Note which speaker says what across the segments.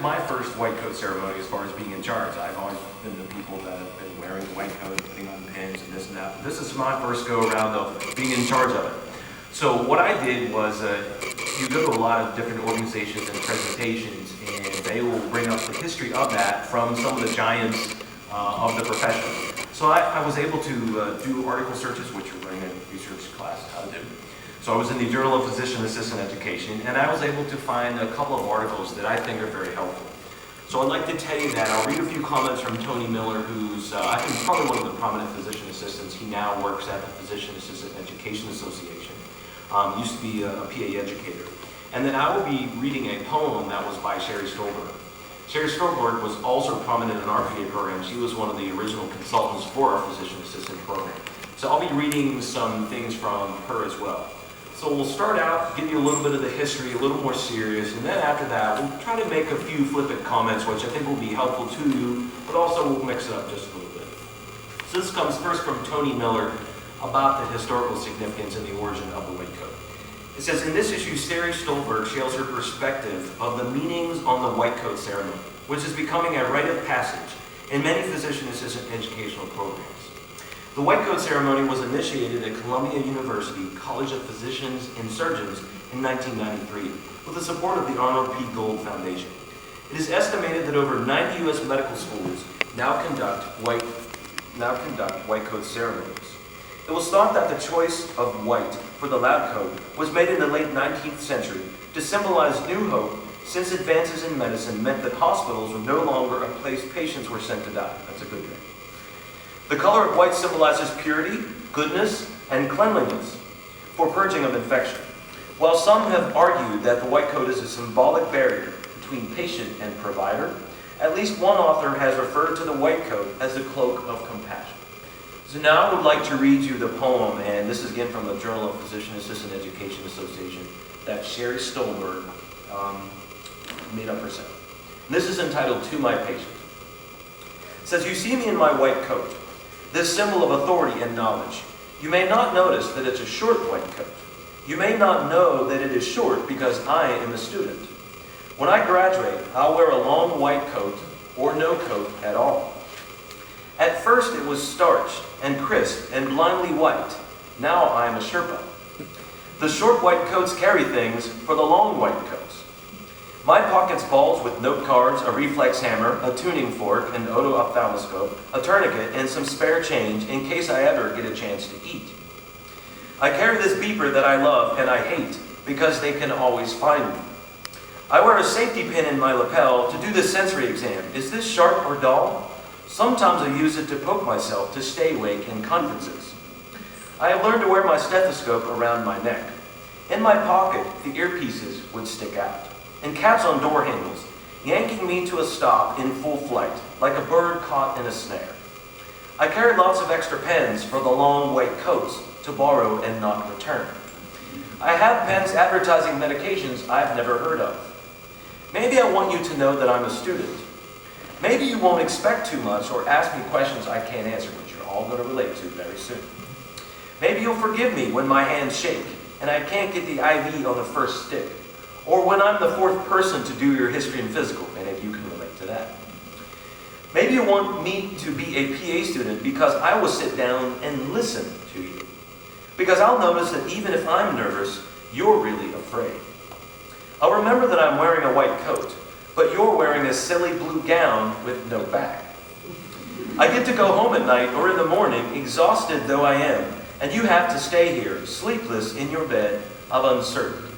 Speaker 1: my first white coat ceremony as far as being in charge. I've always been the people that have been wearing the white coat, putting on pins and this and that. But this is my first go around of being in charge of it. So what I did was, you go to a lot of different organizations and presentations, and they will bring up the history of that from some of the giants of the profession. So I was able to do article searches, which we're learning in research class how to do. So I was in the Journal of Physician Assistant Education, and I was able to find a couple of articles that I think are very helpful. So I'd like to tell you that. I'll read a few comments from Tony Miller, who's, I think, probably one of the prominent physician assistants. He now works at the Physician Assistant Education Association. Used to be a PA educator. And then I will be reading a poem that was by Sherry Stolberg. Sherry Stolberg was also prominent in our PA program. She was one of the original consultants for our physician assistant program. So I'll be reading some things from her as well. So we'll start out, give you a little bit of the history, a little more serious, and then after that, we'll try to make a few flippant comments, which I think will be helpful to you, but also we'll mix it up just a little bit. So this comes first from Tony Miller about the historical significance and the origin of the white coat. It says, in this issue, Sherry Stolberg shares her perspective of the meanings on the white coat ceremony, which is becoming a rite of passage in many physician assistant educational programs. The white coat ceremony was initiated at Columbia University College of Physicians and Surgeons in 1993 with the support of the Arnold P. Gold Foundation. It is estimated that over 90 U.S. medical schools now conduct white coat ceremonies. It was thought that the choice of white for the lab coat was made in the late 19th century to symbolize new hope, since advances in medicine meant that hospitals were no longer a place patients were sent to die. That's a good thing. The color of white symbolizes purity, goodness, and cleanliness for purging of infection. While some have argued that the white coat is a symbolic barrier between patient and provider, at least one author has referred to the white coat as the cloak of compassion. So now I would like to read you the poem, and this is again from the Journal of Physician Assistant Education Association that Sherry Stolberg made up herself. And this is entitled, To My Patient. It says, you see me in my white coat, this symbol of authority and knowledge. You may not notice that it's a short white coat. You may not know that it is short because I am a student. When I graduate, I'll wear a long white coat or no coat at all. At first it was starched and crisp and blindly white. Now I am a Sherpa. The short white coats carry things for the long white coats. My pockets bulge with note cards, a reflex hammer, a tuning fork, an oto-ophthalmoscope, a tourniquet, and some spare change in case I ever get a chance to eat. I carry this beeper that I love and I hate because they can always find me. I wear a safety pin in my lapel to do the sensory exam. Is this sharp or dull? Sometimes I use it to poke myself to stay awake in conferences. I have learned to wear my stethoscope around my neck. In my pocket, the earpieces would stick out, and caps on door handles, yanking me to a stop in full flight, like a bird caught in a snare. I carry lots of extra pens for the long white coats to borrow and not return. I have pens advertising medications I've never heard of. Maybe I want you to know that I'm a student. Maybe you won't expect too much or ask me questions I can't answer, which you're all going to relate to very soon. Maybe you'll forgive me when my hands shake and I can't get the IV on the first stick, or when I'm the fourth person to do your history and physical, and if you can relate to that. Maybe you want me to be a PA student because I will sit down and listen to you. Because I'll notice that even if I'm nervous, you're really afraid. I'll remember that I'm wearing a white coat, but you're wearing a silly blue gown with no back. I get to go home at night or in the morning, exhausted though I am, and you have to stay here, sleepless in your bed of uncertainty.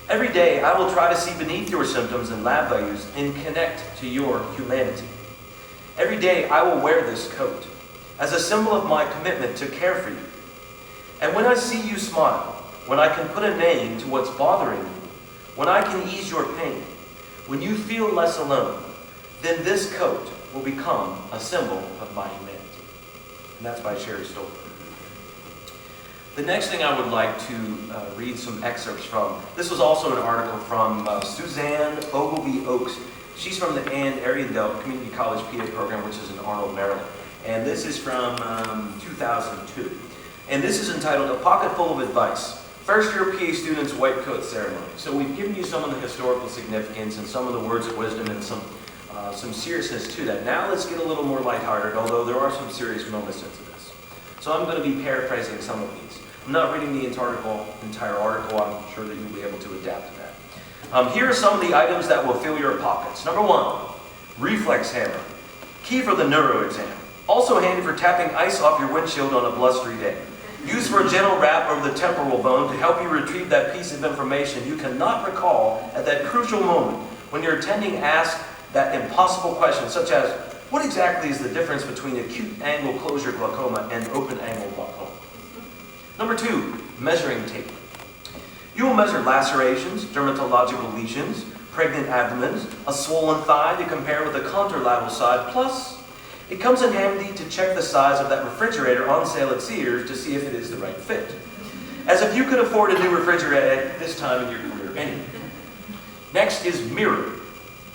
Speaker 1: Every day I will try to see beneath your symptoms and lab values and connect to your humanity. Every day I will wear this coat as a symbol of my commitment to care for you. And when I see you smile, when I can put a name to what's bothering you, when I can ease your pain, when you feel less alone, then this coat will become a symbol of my humanity. And that's by Sherry Stolberg. The next thing I would like to read some excerpts from. This was also an article from Suzanne Ogilvie Oakes. She's from the Ann Ariandel Community College PA program, which is in Arnold, Maryland. And this is from 2002. And this is entitled, A Pocket Full of Advice. First year PA students' white coat ceremony. So we've given you some of the historical significance and some of the words of wisdom and some seriousness to that. Now let's get a little more lighthearted, although there are some serious moments into this. So I'm going to be paraphrasing some of these. I'm not reading the entire article. I'm sure that you'll be able to adapt to that. Here are some of the items that will fill your pockets. Number 1, reflex hammer. Key for the neuro exam. Also handy for tapping ice off your windshield on a blustery day. Used for a gentle rap over the temporal bone to help you retrieve that piece of information you cannot recall at that crucial moment when your attending asks that impossible question, such as, what exactly is the difference between acute angle closure glaucoma and open angle glaucoma? Number 2, measuring tape. You will measure lacerations, dermatological lesions, pregnant abdomens, a swollen thigh to compare with the contralateral side, plus it comes in handy to check the size of that refrigerator on sale at Sears to see if it is the right fit. As if you could afford a new refrigerator at this time in your career anyway. Next is mirror.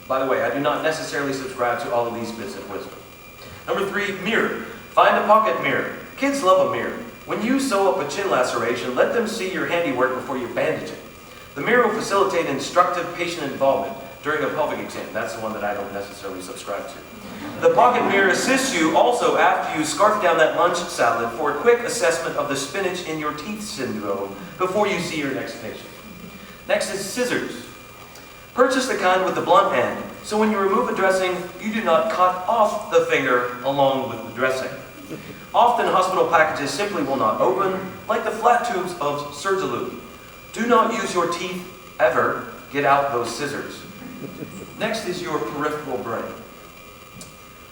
Speaker 1: By the way, I do not necessarily subscribe to all of these bits of wisdom. Number 3, mirror. Find a pocket mirror. Kids love a mirror. When you sew up a chin laceration, let them see your handiwork before you bandage it. The mirror will facilitate instructive patient involvement during a pelvic exam. That's the one that I don't necessarily subscribe to. The pocket mirror assists you also after you scarf down that lunch salad for a quick assessment of the spinach in your teeth syndrome before you see your next patient. Next is scissors. Purchase the kind with the blunt end, so when you remove a dressing, you do not cut off the finger along with the dressing. Often hospital packages simply will not open, like the flat tubes of Surgilu. Do not use your teeth ever. Get out those scissors. Next is your peripheral brain.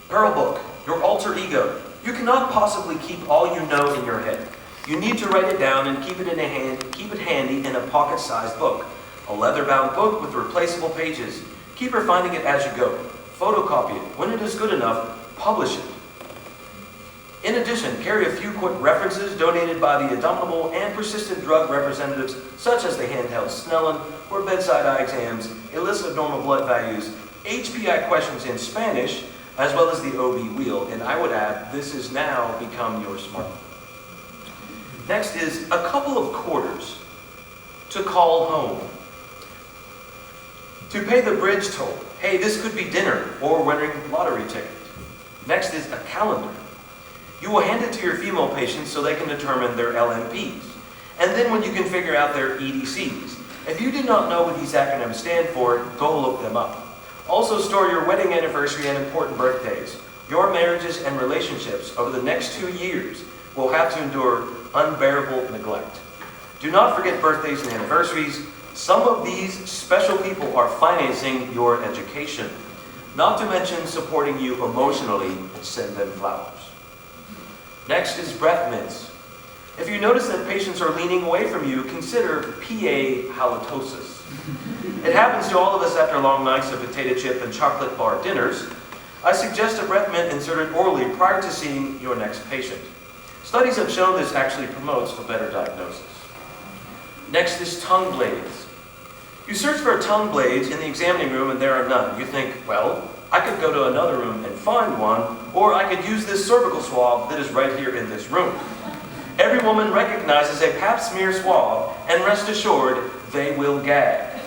Speaker 1: Pearl Book, your alter ego. You cannot possibly keep all you know in your head. You need to write it down and keep it handy in a pocket-sized book. A leather-bound book with replaceable pages. Keep refining it as you go. Photocopy it. When it is good enough, publish it. In addition, carry a few quick references donated by the indomitable and persistent drug representatives, such as the handheld Snellen or bedside eye exams, a list of normal blood values, HPI questions in Spanish, as well as the OB wheel. And I would add, this has now become your smartphone. Next is a couple of quarters to call home. To pay the bridge toll. Hey, this could be dinner or winning lottery ticket. Next is a calendar. You will hand it to your female patients so they can determine their LMPs. And then when you can figure out their EDCs. If you did not know what these acronyms stand for, go look them up. Also store your wedding anniversary and important birthdays. Your marriages and relationships over the next 2 years will have to endure unbearable neglect. Do not forget birthdays and anniversaries. Some of these special people are financing your education. Not to mention supporting you emotionally, send them flowers. Next is breath mints. If you notice that patients are leaning away from you, consider PA halitosis. It happens to all of us after long nights of potato chip and chocolate bar dinners. I suggest a breath mint inserted orally prior to seeing your next patient. Studies have shown this actually promotes a better diagnosis. Next is tongue blades. You search for tongue blades in the examining room and there are none. You think, well, I could go to another room and find one, or I could use this cervical swab that is right here in this room. Every woman recognizes a pap smear swab, and rest assured, they will gag.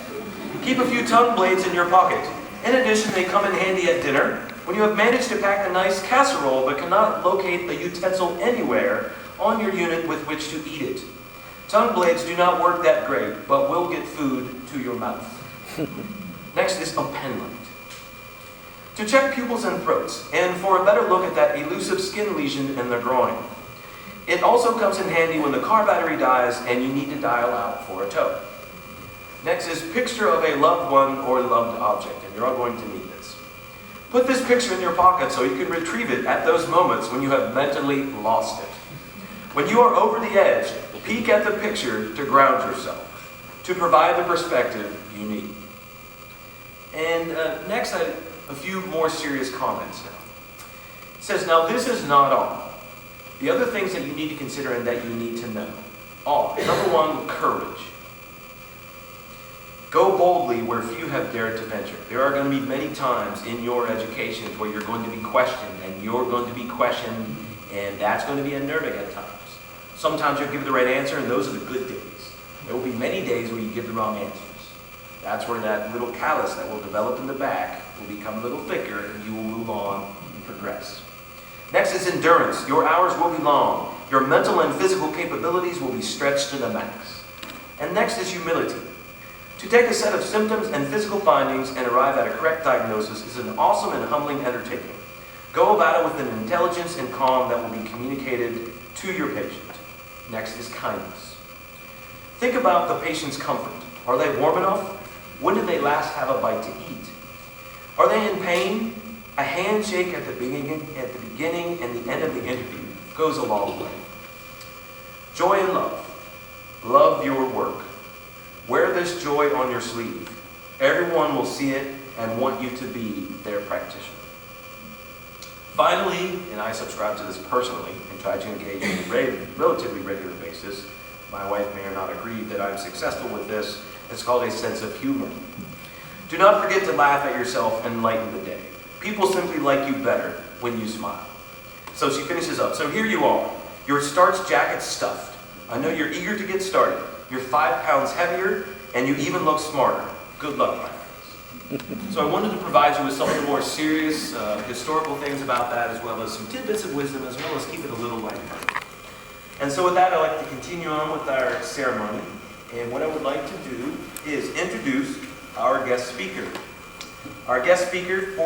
Speaker 1: Keep a few tongue blades in your pocket. In addition, they come in handy at dinner, when you have managed to pack a nice casserole but cannot locate a utensil anywhere on your unit with which to eat it. Tongue blades do not work that great, but will get food to your mouth. Next is a pen light. To check pupils and throats, and for a better look at that elusive skin lesion in the groin. It also comes in handy when the car battery dies and you need to dial out for a tow. Next is picture of a loved one or loved object, and you're all going to need this. Put this picture in your pocket so you can retrieve it at those moments when you have mentally lost it. When you are over the edge, peek at the picture to ground yourself, to provide the perspective you need. And next, a few more serious comments now. It says, now this is not all. The other things that you need to consider and that you need to know are, number 1, courage. Go boldly where few have dared to venture. There are going to be many times in your education where you're going to be questioned, and you're going to be questioned, and that's going to be unnerving at times. Sometimes you'll give the right answer, and those are the good days.
Speaker 2: There will be many days where you give the wrong answers. That's where that little callus that will develop in the back will become a little thicker, and you will move on and progress. Next is endurance. Your hours will be long. Your mental and physical capabilities will be stretched to the max. And next is humility. To take a set of symptoms and physical findings and arrive at a correct diagnosis is an awesome and humbling undertaking. Go about it with an intelligence and calm that will be communicated to your patient. Next is kindness. Think about the patient's comfort. Are they warm enough? When did they last have a bite to eat? Are they in pain? A handshake at the beginning and the end of the interview goes a long way. Joy and love. Love your work. Wear this joy on your sleeve. Everyone will see it and want you to be their practitioner. Finally, and I subscribe to this personally and try to engage on a relatively regular basis, my wife may or not agree that I'm successful with this, it's called a sense of humor. Do not forget to laugh at yourself and lighten the day. People simply like you better when you smile. So she finishes up. So here you are. Your starch jacket's stuffed. I know you're eager to get started. You're 5 pounds heavier, and you even look smarter. Good luck, my friends. So I wanted to provide you with some of the more serious historical things about that, as well as some tidbits of wisdom, as well as keep it a little lighthearted. And so with that, I'd like to continue on with our ceremony. And what I would like to do is introduce our guest speaker. Our guest speaker